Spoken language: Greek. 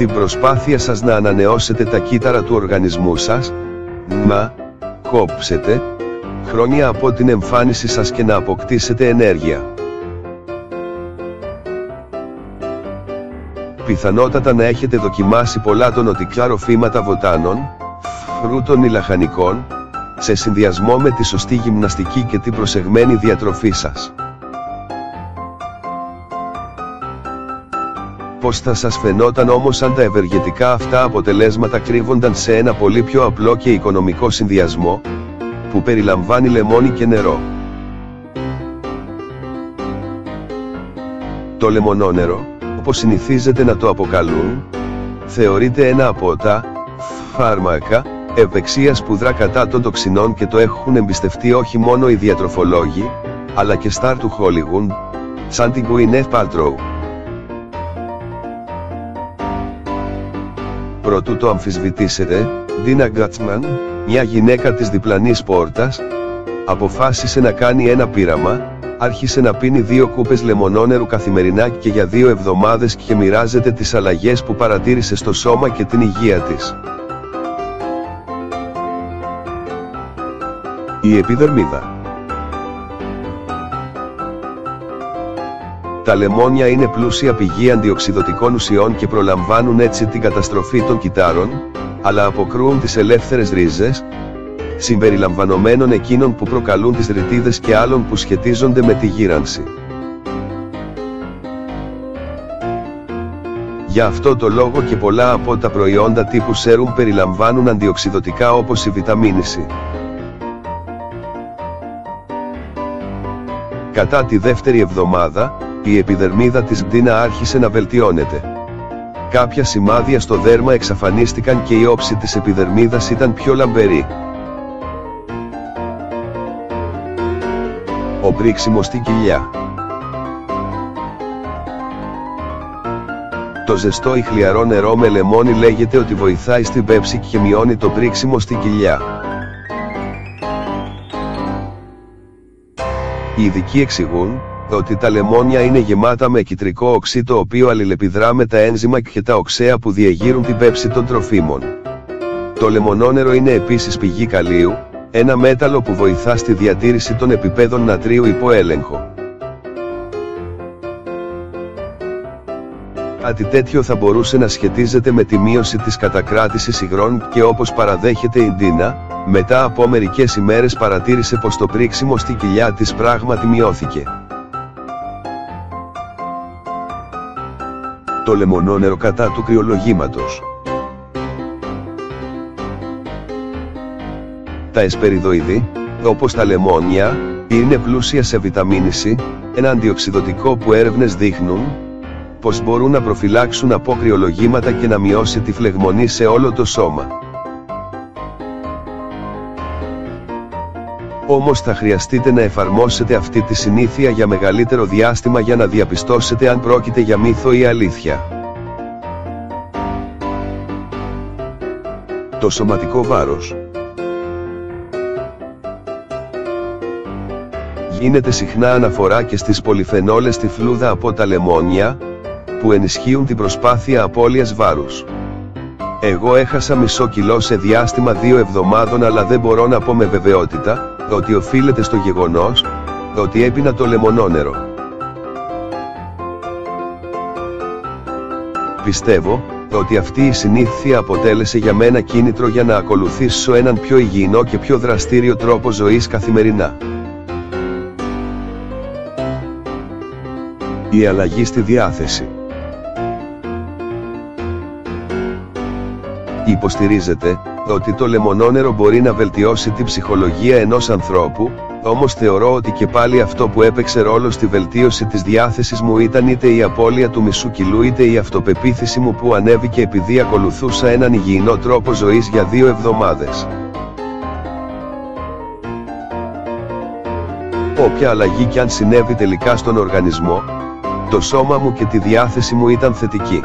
Στην προσπάθεια σας να ανανεώσετε τα κύτταρα του οργανισμού σας, να κόψετε χρόνια από την εμφάνιση σας και να αποκτήσετε ενέργεια. Πιθανότατα να έχετε δοκιμάσει πολλά τονωτικά ροφήματα βοτάνων, φρούτων ή λαχανικών, σε συνδυασμό με τη σωστή γυμναστική και την προσεγμένη διατροφή σας. Πώς θα σας φαινόταν όμως αν τα ευεργετικά αυτά αποτελέσματα κρύβονταν σε ένα πολύ πιο απλό και οικονομικό συνδυασμό, που περιλαμβάνει λεμόνι και νερό. Το λεμονόνερο, όπως συνηθίζεται να το αποκαλούν, θεωρείται ένα από τα φάρμακα ευεξίας που δρά κατά των τοξινών και το έχουν εμπιστευτεί όχι μόνο οι διατροφολόγοι, αλλά και στάρ του Hollywood, σαν την Gwyneth Paltrow. Προτού το αμφισβητήσετε, Dina Gatchman, μια γυναίκα της διπλανής πόρτας, αποφάσισε να κάνει ένα πείραμα, άρχισε να πίνει 2 κούπες λεμονόνερου καθημερινά και για 2 εβδομάδες και μοιράζεται τις αλλαγές που παρατήρησε στο σώμα και την υγεία της. Η επιδερμίδα. Τα λεμόνια είναι πλούσια πηγή αντιοξειδωτικών ουσιών και προλαμβάνουν έτσι την καταστροφή των κυττάρων, αλλά αποκρούουν τις ελεύθερες ρίζες, συμπεριλαμβανομένων εκείνων που προκαλούν τις ρητίδες και άλλων που σχετίζονται με τη γύρανση. Για αυτό το λόγο και πολλά από τα προϊόντα τύπου σέρουμ περιλαμβάνουν αντιοξειδωτικά όπως η βιταμίνη C. Κατά τη δεύτερη εβδομάδα, η επιδερμίδα της Ντίνα άρχισε να βελτιώνεται. Κάποια σημάδια στο δέρμα εξαφανίστηκαν και η όψη της επιδερμίδας ήταν πιο λαμπερή. Ο πρίξιμος στην κοιλιά. Το ζεστό ή χλιαρό νερό με λεμόνι λέγεται ότι βοηθάει στην πέψη και μειώνει το πρίξιμο στην κοιλιά. Οι ειδικοί εξηγούν ότι τα λεμόνια είναι γεμάτα με κιτρικό οξύ το οποίο αλληλεπιδρά με τα ένζημα και τα οξέα που διεγείρουν την πέψη των τροφίμων. Το λεμονόνερο είναι επίσης πηγή καλίου, ένα μέταλλο που βοηθά στη διατήρηση των επιπέδων νατρίου υπό έλεγχο. Κάτι τέτοιο θα μπορούσε να σχετίζεται με τη μείωση της κατακράτησης υγρών και όπως παραδέχεται η Ντίνα, μετά από μερικές ημέρες παρατήρησε πως το πρίξιμο στη κοιλιά της πράγματι μειώθηκε. Το λεμονόνερο κατά του κρυολογήματος. Τα εσπεριδοειδή, όπως τα λεμόνια, είναι πλούσια σε βιταμίνη C, ένα αντιοξειδωτικό που έρευνες δείχνουν πως μπορούν να προφυλάξουν από κρυολογήματα και να μειώσει τη φλεγμονή σε όλο το σώμα. Όμως θα χρειαστείτε να εφαρμόσετε αυτή τη συνήθεια για μεγαλύτερο διάστημα για να διαπιστώσετε αν πρόκειται για μύθο ή αλήθεια. Το σωματικό βάρος. Γίνεται συχνά αναφορά και στις πολυφενόλες στη φλούδα από τα λεμόνια, που ενισχύουν την προσπάθεια απώλειας βάρους. Εγώ έχασα μισό κιλό σε διάστημα 2 εβδομάδων, αλλά δεν μπορώ να πω με βεβαιότητα ότι οφείλεται στο γεγονός ότι έπινα το λεμονόνερο. Πιστεύω ότι αυτή η συνήθεια αποτέλεσε για μένα κίνητρο για να ακολουθήσω έναν πιο υγιεινό και πιο δραστήριο τρόπο ζωής καθημερινά. Η αλλαγή στη διάθεση. Υποστηρίζεται ότι το λεμονόνερο μπορεί να βελτιώσει την ψυχολογία ενός ανθρώπου, όμως θεωρώ ότι και πάλι αυτό που έπαιξε ρόλο στη βελτίωση της διάθεσης μου ήταν είτε η απώλεια του μισού κιλού είτε η αυτοπεποίθηση μου που ανέβηκε επειδή ακολουθούσα έναν υγιεινό τρόπο ζωής για 2 εβδομάδες. Όποια αλλαγή κι αν συνέβη τελικά στον οργανισμό, το σώμα μου και τη διάθεση μου ήταν θετική.